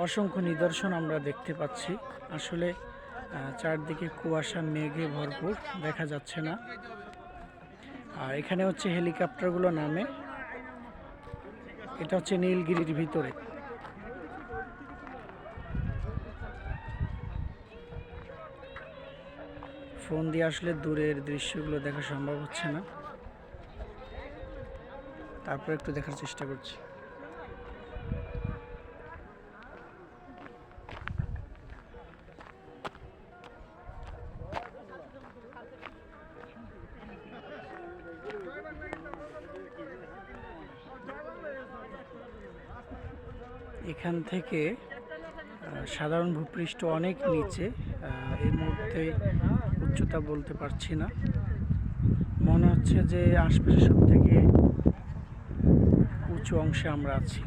অসংখ্য নিদর্শন আমরা দেখতে পাচ্ছি। আসলে চারদিকে কুয়াশা মেঘে ভরপুর, দেখা যাচ্ছে না। আর এখানে হচ্ছে হেলিকপ্টারগুলো নামে। এটা হচ্ছে নীলগিরির ভিতরে। ফোন দিয়ে আসলে দূরের দৃশ্যগুলো দেখা সম্ভব হচ্ছে না, তারপর একটু দেখার চেষ্টা করছি। এখান থেকে সাধারণ ভূপৃষ্ঠ অনেক নিচে। এই মুহূর্তে উচ্চতা বলতে পারছি না, মনে হচ্ছে যে আশপাশে সব থেকে উঁচু অংশে আমরা আছি।